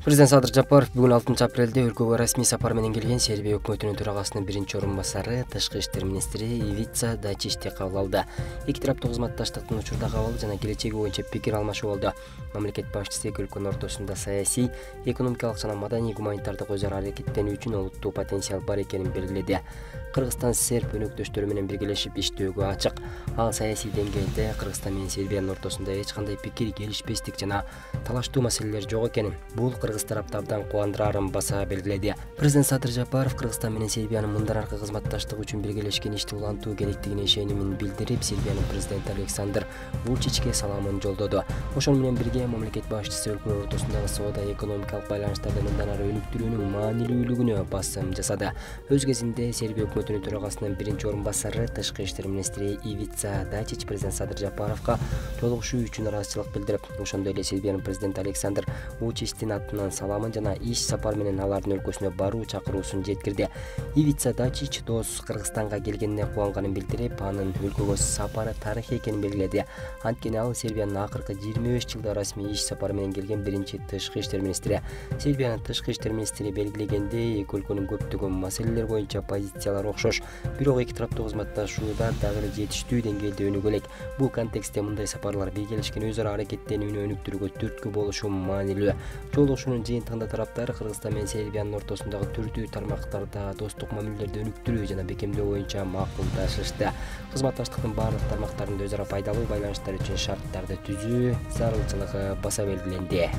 Президент Садыр Жапаров бүгүн 6 апрелде өлкөгө расмий сапар менен келген Сербия өкмөтүнүн төрагасынын биринчи орун басары, тышкы иштер министри Ивица Дачичти кабыл алды. Эки тараптуу кызматташтыктын учурда кабыл жана келечеги боюнча пикир алмашуу болду. Мамлекет башчысы эки өлкөнүн ортосунда саясий, экономикалык жана маданий гуманитардык өзара аракеттенүү үчүн олуттуу потенциал бар экенин белгиледи. Кыргызстан серб өнөктөштөрү менен биргелешип иштөөгө ачык. Ал саясий деңгээлде Кыргызстан менен Сербиянын ортосунда эч кандай пикир келишпестик жана талаштуу маселелер жок экенин, бул кыргыз тарапты абдан кубандырарын баса белгиледи. Президент Садыр Жапаров Кыргызстан менен Сербиянын мындан аркы кызматташтык үчүн биргелешкен ишти улантуу керектигине ишенимин билдирип, Сербиянын президенти Александр Вучичке саламын жолдоду. Ошол менен бирге мамлекет башчысы өлкөлөр ортосундагы соода экономикалык байланыштарды мындан ары өнүктүрүүнүн маанилүүлүгүнө басым жасады. Өз кезинде Сербия өкмөтүнүн төрагасынын биринчи орун басары, тышкы иштер министри Ивица Дачич президент Садыр Жапаровго жолугушуу үчүн ыраазычылык билдирип, ошондой эле Сербиянын президенти Александр Вучичтин атынан саламын жана иш сапар менен алардын өлкөсүнө баруу чакыруусун жеткирди. Ивица Дачич дос Кыргызстанга келгенине кубанганын билдирип, анын өлкөгө сапары тарыхый экенин белгиледи. Анткени ал Сербиянын акыркы 25 жылда расмий иш сапары менен келген биринчи тышкы иштер министри. Сербиянын тышкы иштер министри белгилегендей, эки өлкөнүн көптөгөн маселелер боюнча позициялары окшош, бирок эки тараптуу кызматташууда дагы эле жетиштүү деңгээлде өнүгө элек. Бул контекстте мындай сапарлар биргелешкен өзара аракеттенүүнү өнүктүрүүгө түрткү болушу маанилүү. Жолугушуунун жыйынтыгында тараптар Кыргызстан менен Сербиянын ортосундагы түрдүү тармактарда достук мамилелерди өнүктүрүү жана бекемдөө боюнча макулдашышты. Кызматташтыктын баардык тармактарында өзара пайдалуу байланыштар үчүн шарттарды түзүү зарылчылыгы баса белгиленди.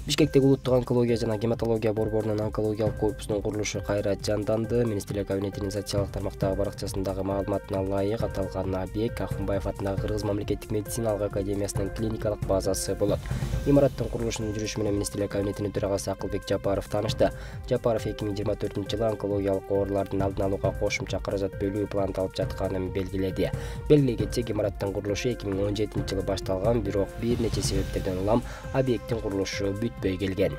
Бишкектеги улуттук онкология жана гематология борборунун онкологиялык корпусунун курулушу кайра жанданды. Министрлер кабинетинин социалдык тармактагы баракчасындагы маалыматына ылайык, аталган объект Акунбаев атындагы Кыргыз мамлекеттик медициналык академиясынын клиникалык базасы болот. Имараттын курулушунун жүрүшү менен Министрлер кабинетинин төрагасы Акылбек Жапаров таанышты. Жапаров 2024-жылы онкологиялык оорулардын алдын алууга кошумча каражат бөлүү пландалып жатканын белгиледи. Белгилей кетсек, имараттын курулушу 2017-жылы башталган, бирок бир нече себептерден улам объекттин курулушу бүтпөй келген.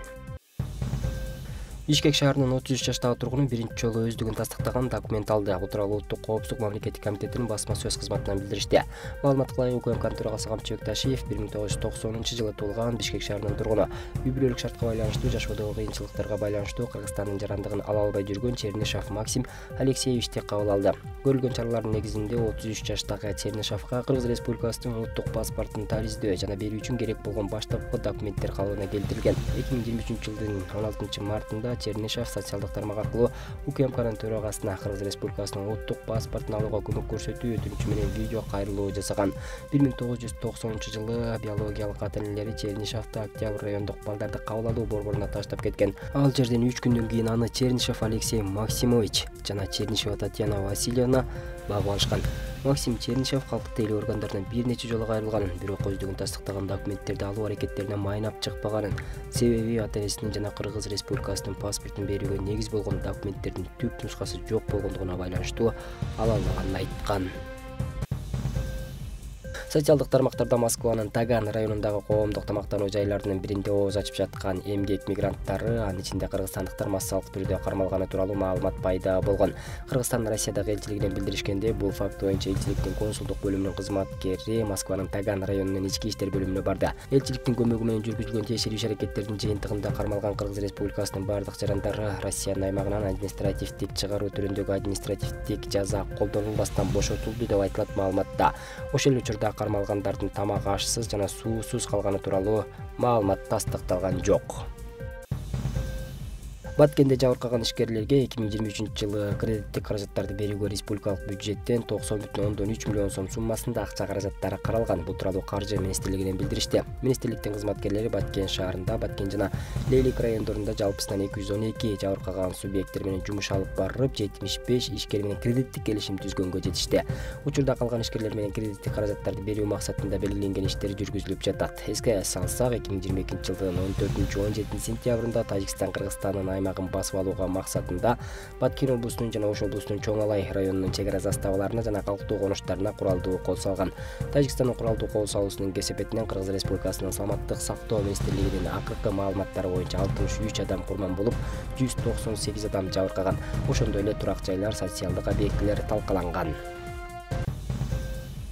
Бишкек шаарынын 33 жаштагы тургуну биринчи жолу өздүгүн тастыктаган документ алды. Бул тууралуу Улуттук коопсуздук мамлекеттик комитетинин басма сөз кызматынан билдиришти. Маалыматка ылайык, УКМКнын төрагасы Камчыбек Ташиев 1990-жылы туулган, Бишкек шаарынын тургуну. Үй-бүлөлүк шартка байланыштуу, жашоодогу кыйынчылыктарга байланыштуу Кыргызстандын жарандыгын ала албай жүргөн Чернышев Максим Алексеевичти кабыл алды. Көрүлгөн чаралардын негизинде 33 жаштагы Чернышевга Кыргыз Республикасынын улуттук паспортун тариздөө жана берүү үчүн керек болгон баштапкы документтер калыбына келтирилген. 2023-жылдын 16-мартында Чернышев социалдык тармак аркылуу УКМКнын төрагасына Кыргыз Республикасынын улуттук паспортун алууга көмөк көрсөтүү өтүнүчү менен видео кайрылуу жасаган. 1990-жылы биологиялык ата-энелери Чернышевди Октябрь райондук балдарды кабыл алуу борборуна таштап кеткен. Ал жерден 3 күндөн кийин аны Чернышев Алексей Максимович жана Чернышева Татьяна Васильевна багып алышкан. Максим Чернышев калктык тейлөө органдарынан бир нече жолу кайрылганын, бирок өздүгүн тастыктаган документтерди алуу аракеттерине майнап чыкпаганын, себеби ата-энесинин жана Кыргыз Республикасынын паспортун берүүгө негиз болгон документтердин түп нускасы жок болгондугуна байланыштуу ала албаганын айткан. Социалдык тармактарда Москванын Таган районундагы коомдук тамактануу жайларынын биринде ооз ачып жаткан эмгек мигранттары, анын ичинде кыргызстандыктар массалык түрдө кармалганы тууралуу маалымат пайда болгон. Кыргызстан Россиядагы элчилигинен билдиришкенде, бул факт боюнча элчиликтин консулдук бөлүмүнүн кызматкери Москванын Таган районунун ички иштер бөлүмүнө барды. Элчиликтин көмөгү менен жүргүзүлгөн текшерүү иш-аракеттердин жыйынтыгында кармалган Кыргыз Республикасынын бардык жарандары Россиянын аймагынан административдик чыгаруу түрүндөгү административдик жаза колдонулбастан бошотулду деп айтылат маалыматта. Ошол эле учурда кармалгандардын тамак ашсыз жана суусуз калганы тууралуу маалымат тастыкталган жок. Баткенде жабыркаган ишкерлерге 2023-жылы кредиттик каражаттарды берүүгө республикалык бюджеттен 90,3 миллион сом суммасында акча каражаттары каралган. Бул тууралуу Каржы министрлигинен билдиришти. Министрликтин кызматкерлери Баткен шаарында, Баткен жана Лейлик райондорунда жалпысынан 212 жабыркаган субъекттер менен жумуш алып барып, 75 ишкер менен кредиттик келишим түзгөнгө жетишти. Учурда калган ишкерлер менен кредиттик каражаттарды берүү максатында белгиленген иштер жүргүзүлүп жатат. Эске салсак, 2022-жылдын 14-17 сентябрында Тажикстан Кыргызстандын аймагын басып алууга максатында Баткен облусунун жана Ош облусунун Чоң Алай районунун чек ара заставаларына жана калктуу конуштарына куралдуу кол салган. Тажикстандын куралдуу кол салуусунун кесепетинен Кыргыз Республикасынын саламаттык сактоо министрлигинин акыркы маалыматтары боюнча 63 адам курман болуп, 198 адам жабыркаган. Ошондой эле турак жайлар, социалдык объектилер талкаланган.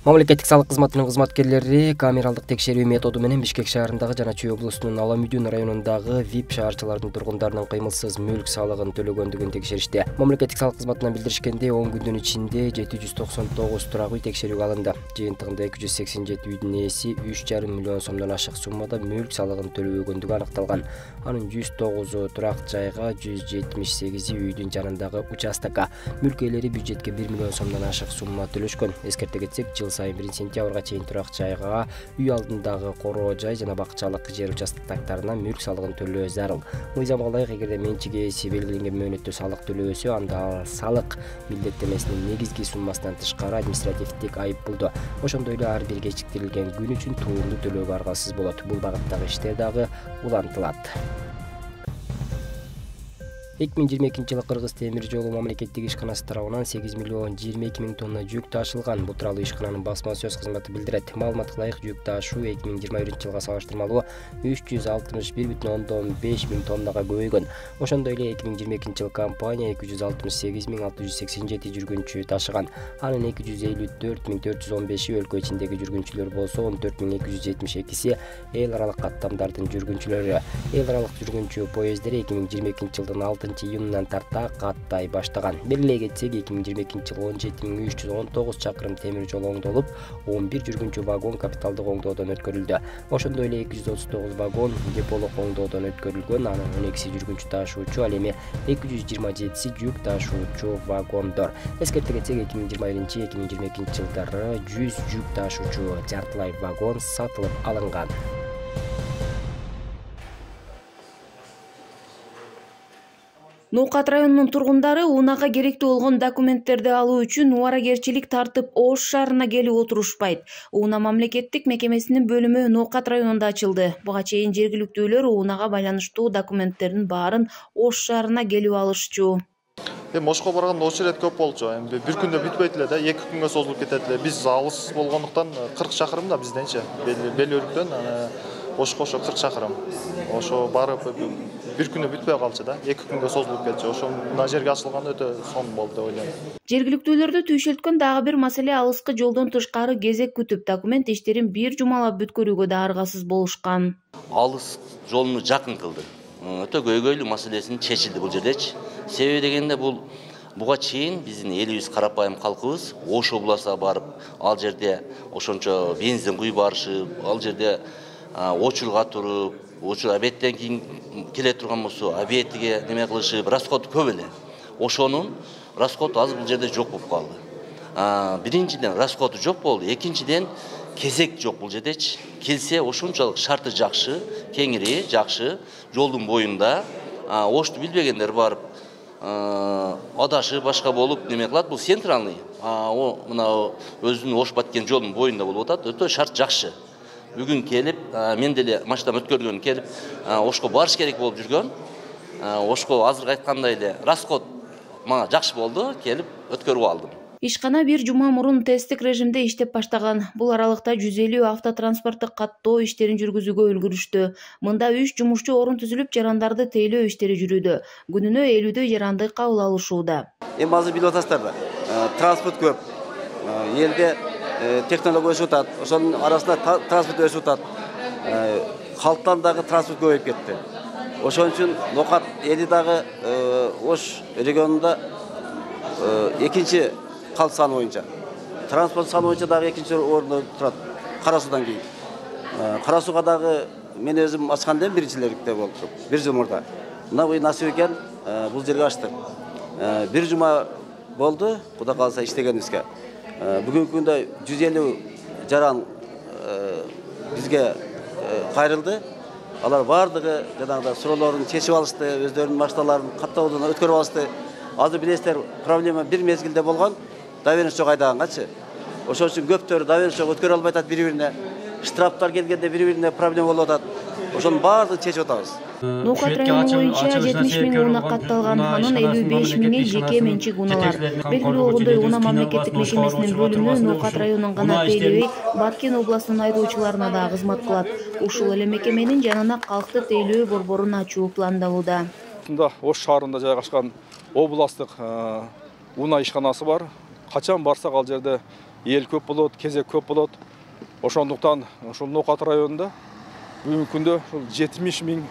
Мамлекеттик салык кызматынын кызматкерлери камералдык текшерүү методу менен Бишкек шаарындагы жана Чүй облусунун Аламүйдүн районундагы ВИП шаарчылардын тургундарынын кыймылсыз мүлк салыгын төлөгөндүгүн текшеришти. Мамлекеттик салык кызматынан билдиришкендей, 10 күндүн ичинде 799 турак үй текшерүүгө алынды. Жыйынтыгында 287 үйдүн ээси 3,5 миллион сомдон ашык суммада мүлк салыгын төлөбөгөндүгү аныкталган. Анын 109 турак жайга, 178 үйдүн жанындагы участокко мүлк ээлери бюджетке 1 миллион сомдон ашык сумма төлөшкөн. Эскерте кетсек, жыл сайын 1-сентябрга чейин турак жайга, үй алдындагы короо жай жана бакчалык жер участоктарына мүлк салыгын төлөө зарыл. Мыйзамга ылайык, эгерде менчик ээси белгиленген мөөнөттө салык төлөбөсө, анда салык милдеттемесинин негизги суммасынан тышкары административдик айып болду. Ошондой эле ар бир кечиктирилген күн үчүн тууралуу төлөөгө аргасыз болот. Бул багыттагы иштер дагы улантылат. 2022 жылы Кыргыз темир жолу мамлекеттик ишканасы тарабынан 8 миллион 22 миң тонна жүк ташылган. Бул тууралуу ишкананын басма сөз кызматы билдирет. Маалыматка ылайык, жүк ташуу 2021 жылга салыштырмалуу 361,5 миң тоннага көбөйгөн. Ошондой эле 2022 жылы компания 268,687 жүргүнчү ташыган. Анын 254,415 өлкө ичиндеги жүргүнчүлөр болсо, 14,272 эл аралык каттамдардын жүргүнчүлөрү. Эл аралык жүргүнчү поезддер 2022 жылдын 6-июнунан тарта каттай баштаган. Белгилей кетсек, 2022 жылы 17,319 чакырым темир жол оңдолуп, 11 жүргүнчү вагон капиталдык оңдоодон өткөрүлдү. Ошондой эле 239 вагон деполук оңдоодон өткөрүлгөн. Анын 12 жүргүнчү ташуучу, ал эми 227 жүк ташуучу вагондор. Эскерте кетсек, 2021-2022 жылдары 100 жүк ташуучу жартылай вагон сатылып алынган. Ноокат районунун тургундары унаага керектүү болгон документтерди алуу үчүн убаракерчилик тартып Ош шаарына келип отурушпайт. Унаа мамлекеттик мекемесинин бөлүмү Ноокат районунда ачылды. Буга чейин жергиликтүүлөр унаага байланыштуу документтердин баарын Ош шаарына келип алышчу. Ошко барганда очерет көп болчу. Бир күндө бүтпөйт эле да, 2 күнгө созулуп кетет эле. Биз алыс болгондуктан 40 чакырым да бизденчи. Белөлүктөн Ошко 40 чакырым. Ошо барып бир күндө бүтпөй калчу да, 2 күнгө созулуп кетчү. Ошо мына жерге ачылганда өтө сонун болду деп ойлойм. Жергиликтүүлөрдү түйшөлткөн дагы бир маселе алыскы жолдон тышкары кезек күтүп документ иштерин бир жумалап бүткөрүүгө да аргасыз болушкан. Алыс жолуну жакын кылды. Өтө көйгөйлүү маселесин чечилди бул жердечи. Себеби дегенде буга чейин биздин элибиз, карапайым калкыбыз Ош обласына барып, ал жерде ошончо бензин куй барышып, ал жерде очулга туруп, очул обедтен кийин келе турган болсо, обедиге неме кылышып, расход көп эле. Ошонун расходу азыр бул жерде жок болуп калды. Биринчиден расходу жок болду, экинчиден кезек жок бул жердечи. Келсе ошончолук шарты жакшы, кеңири жакшы, жолдун боюнда. Ошту билбегендер барып, адашып башка болуп неме кылат. Бул центральный, мына өзүнүн Ош баткен жолдун боюнда болуп атат. Өтө шарт жакшы. Бүгүн келип, мен деле машинам өткөргөн келип, Ошко барыш керек болуп жүргөн. Ошко азыр айткандай эле расход мага жакшы болду, келип өткөрүп алдым. Ишкана бир жума мурун тесттик режимде иштеп баштаган. Бул аралыкта 150 автотранспорттук каттоо иштерин жүргүзүүгө үлгүрүштү. Мында 3 жумушчу орун түзүлүп, жарандарды тейлөө иштери жүрүүдө. Күнүнө 50 жаранды кабыл алышууда. Эми азыр билип атасыздар, транспорт көп. Элде технология өсүп атат. Ошонун арасында транспорт өсүп атат. Халктан дагы транспорт көбөйүп кетти. Ошон үчүн Ноокат эли дагы Ош регионунда экинчи калк саны боюнча. Транспорт саны боюнча дагы экинчи орунда турат. Кара Суудан кийин. Кара Сууга дагы мен өзүм ачканда биринчилерде болдум. Бир жыл мурда. Мына бул насип экен, бул жерге ачтык. Бир жума болду, Кудай кааласа иштегенибизге. Бүгүнкү күндө 150 жаран бизге кайрылды. Алар бардыгы жанагы суроолорун чечип алышты, өздөрүнүн машиналарын каттоодон өткөрүп алышты. Азыр билесиздер, проблема бир мезгилде болгон, давениш жок айдагангачы. Ошон үчүн көптөр давениш жок өткөрө албай атат бири-бирине. Штрафтар келгенде бири-бирине проблема болуп атат. Ошонун баардыгын чечип атабыз. Ноокат району боюнча 70 миң унаа катталган, анын 55 миңи жеке менчик унаалар. Белгилүү болгондой, унаа мамлекеттик мекемесинин бөлүмү Ноокат районунун гана тейлебей, Баткен областынын айдоочуларына да кызмат кылат. Ушул эле мекеменин жанына калкты тейлөө борборун ачуу пландалууда. Ош шаарында жайгашкан областык унаа ишканасы бар. Качан барсак ал жерде эл көп болот, кезек көп болот. Ошондуктан ушул Ноокат районунда бүгүнкү күндө 70 миң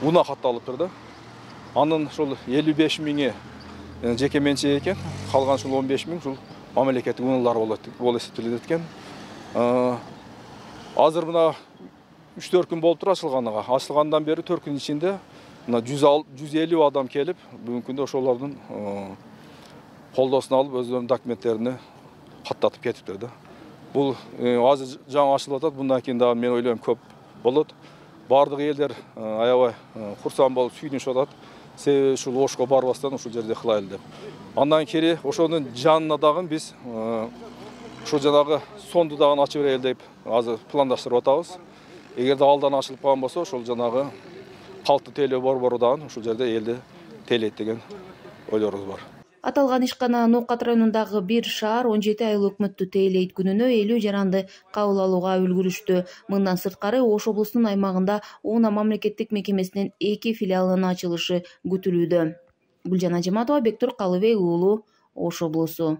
унаа катталыптыр да. Анын ушул 55 миңи жеке менчик экен, калган ушул 15 миң ушул мамлекеттик унаалар болуп эсептелет экен. Азыр мына 3-4 күн болуп тур ачылганына. Ачылгандан бери 4 күн ичинде мына 150 адам келип, бүгүнкү күндө ошолордун колдосун алып, өздөрүнүн документтерин каттатып кетиптир да. Бул азыр жаңы ачылып атат, мындан кийин дагы мен ойлойм көп болот. Бардык элдер аябай курсан болуп сүйүнүшүп атат. Себеби ушул Ошко барбастан ушул жерде кылайлы деп. Андан кийин ошонун жанына дагы биз ушул жанагы сонду дагы ачып берели деп азыр пландаштырып атабыз. Эгерде алдан ачылып калган болсо, ошол жанагы калкты тейлөө борбору дагы ушул жерде элди тейлейт деген ойлорубуз бар. Аталган ишкана Ноокат районундагы бир шаар 17 айыл өкмөттү тейлейт. Күнүнө 50 жаранды кабыл алууга үлгүрүштү. Мындан сырткары Ош облусунун аймагында УНА мамлекеттик мекемесинин 2 филиалынын ачылышы күтүлүүдө. Гүлжан Ажиматова, Бектур Калыбек уулу, Ош облусу.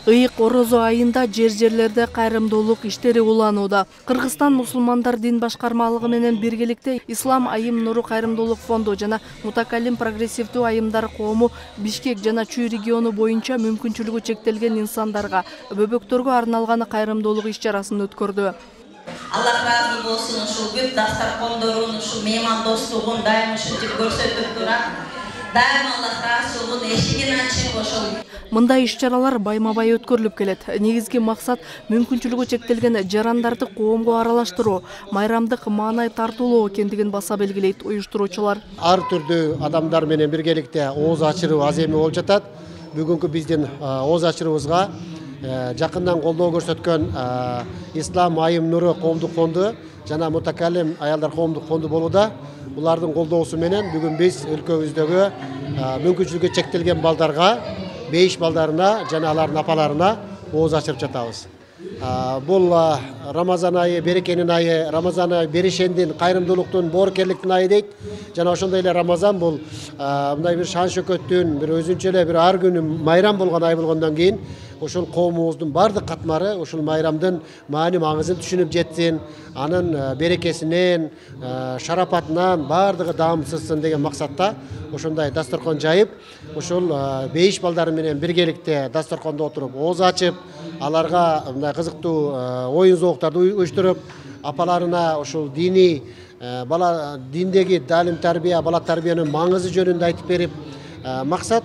Ыйык орозо айында жерлерде кайрымдуулук иштери уланууда. Кыргызстан мусулмандар дин башкармалыгы менен биргеликте Ислам айым нуру кайрымдуулук фонду жана Мутакалим прогрессивдүү айымдар коому Бишкек жана Чүй региону боюнча мүмкүнчүлүгү чектелген инсандарга, бөбөктөргө арналган кайрымдуулук иш-чарасын өткөрдү. Аллах разы болсун, ушул бүт дастаркондорун, ушул мейман достугун дайым ушинтип көрсөтүп турат. Дайым Аллах разылыгын эшигин ачып ошол Мындай иш-чаралар байма-бай өткөрүлүп келет. Негизги максат мүмкүнчүлүгү чектелген жарандарды коомго аралаштыруу, майрамдык маанай тартуулоо экендигин баса белгилейт уюштуруучулар. Ар түрдүү адамдар менен биргеликте ооз ачыруу аземи болуп жатат. Бүгүнкү биздин ооз ачырыбызга жакындан колдоо көрсөткөн Ислам айым нуру коомдук фонду жана Мутакалим аялдар коомдук фонду болууда. Булардын колдоосу менен бүгүн биз өлкөбүздөгү мүмкүнчүлүгү чектелген балдарга, бейиш балдарына жана алардын апаларына ооз ачырып жатабыз. Бул Рамазан айы, берекенин айы, Рамазан айы беришендин, кайрымдуулуктун, боорукерликтин айы дейт. Жана ошондой эле Рамазан бул мындай бир шан шөкөттүн, бир өзүнчө эле бир ар күнү майрам болгон ай болгондон кийин ошол коомубуздун бардык катмары ушул майрамдын маани маңызын түшүнүп жетсин, анын берекесинен, шарапатынан бардыгы даамсызсын деген максатта ошондой дасторкон жайып, ошол бейиш балдары менен биргеликте дасторкондо отуруп ооз ачып, аларга мындай кызыктуу оюн зооктарды уюштуруп, апаларына ошол диний бала диндеги таалим тарбия, бала тарбиянын маңызы жөнүндө айтып берип, максат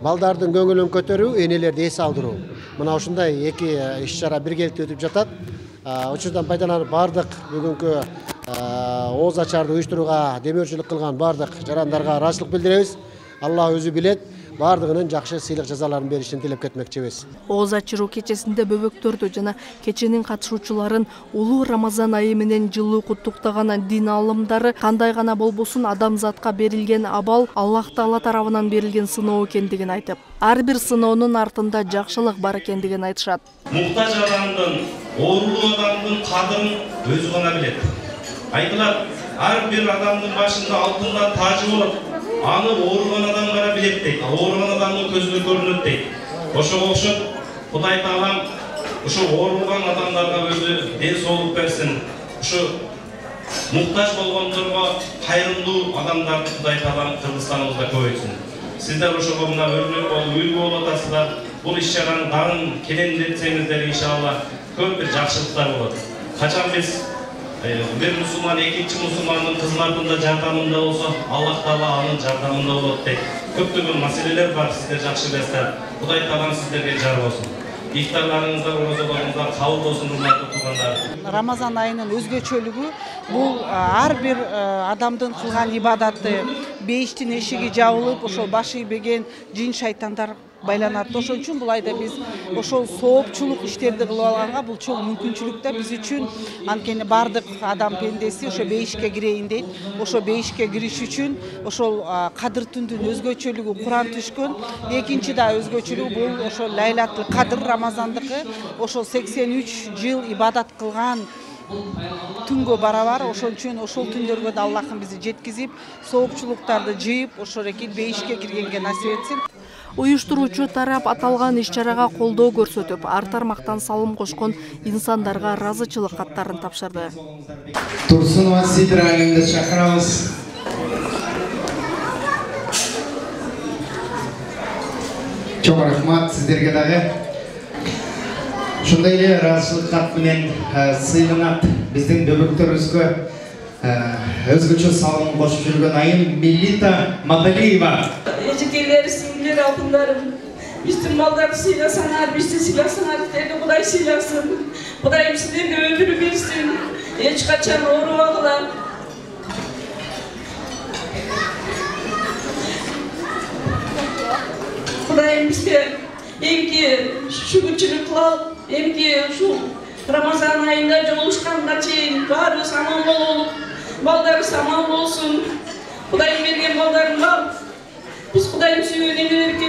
балдардын көңүлүн көтөрүү, энелерди эс алдыруу. Мына ушундай эки иш-чара биргеликте өтүп жатат. Учурдан пайдаланып бардык бүгүнкү ооз ачарды уюштурууга демөөрчүлүк кылган бардык жарандарга ыраазычылык билдиребиз. Алла өзү билет. Бардыгынын жакшы сыйлык жазаларын беришин тилеп кетмекчибиз. Ооз ачыруу кечесинде бөбөктөрдү жана кеченин катышуучуларын улуу Рамазан айы менен жылуу куттуктаган дин алымдары кандай гана болбосун адамзатка берилген абал Аллах Таала тарабынан берилген сыноо экендигин айтып, ар бир сыноонун артында жакшылык бар экендигин айтышат. Муктаж адамдын, оорулуу адамдын кадырын өзү гана билет. Айтылат, ар бир адамдын башында алтындан тажы болот. Аны ооруган адам гана билет дейт. Ооруган адамдын көзүнө көрүнөт дейт. Ошого окшоп Кудай Таалам ушу ооруган адамдарга өзү ден соолук берсин. Ушу муктаж болгондорго кайрымдуу адамдарды Кудай Таалам Кыргызстаныбызда көбөйтсүн. Сиздер ошого мына өрнөк болуп, үлгү болуп атасыздар. Бул иш-чараны дагы келеңдетсеңиздер иншалла көп бир жакшылыктар болот. Качан биз bir musulman, ikinci musulmanın kızlarında jardamında olsa Allah Taala anın jardamında bolot deyt. Көптөгөн маселелер бар, сиздер жакшы билесиздер. Кудай Таалам сиздерге жар болсун. İftarlarınızda, розаларыңызда кабыл болсун, урматтуу туугандар. Рамазан айынын өзгөчөлүгү бул ар бир адамдын кылган ибадаты, бейиштин эшиги жабылып, ошол башы ийбеген жин шайтандар байланат. Ошон үчүн бул айда биз ошол соопчулук иштерди кылып алганга бул чоң мүмкүнчүлүк да биз үчүн. Анткени бардык адам пендеси ошо бейишке кирейин дейт. Ошо бейишке кириш үчүн ошол кадыр түндүн өзгөчөлүгү Куран түшкөн. Экинчи да өзгөчөлүгү бул ошол Лайлатул Кадыр Рамазандыкы ошол 83 жыл ибадат кылган түнгө барабар, ошон үчүн ошол түндөргө да Аллахым бизди жеткизип, соопчулуктарды жыйып, ошо рекит бейишке киргенге насип этсин. Уюштуруучу тарап аталган иш-чарага колдоо көрсөтүп, ар тармактан салым кошкон инсандарга ыраазычылык каттарын тапшырды. Турсунова Сидра айымды чакырабыз. Чоң рахмат сиздерге дагы. Ушундай эле ыраазычылык кат менен сыйланат биздин бөбөктөрүбүзгө өзгөчө салым кошуп жүргөн айым Милита Мадалиева. Эжекелер, сиңдилер, алтындарым, биздин балдарды сыйласаңар, бизди сыйласаңар, деди Кудай сыйласын. Кудайым силерге өмүр берсин, эч качан оорубагыла. Кудайым бизге эмки шүгүрчүлүк кылып, эмки ушул Рамазан айында жолугушканга чейин баарыбыз аман бололуп, балдарыбыз аман болсун. Кудайым берген балдарым бар. Biz Kudayım suyunu verirken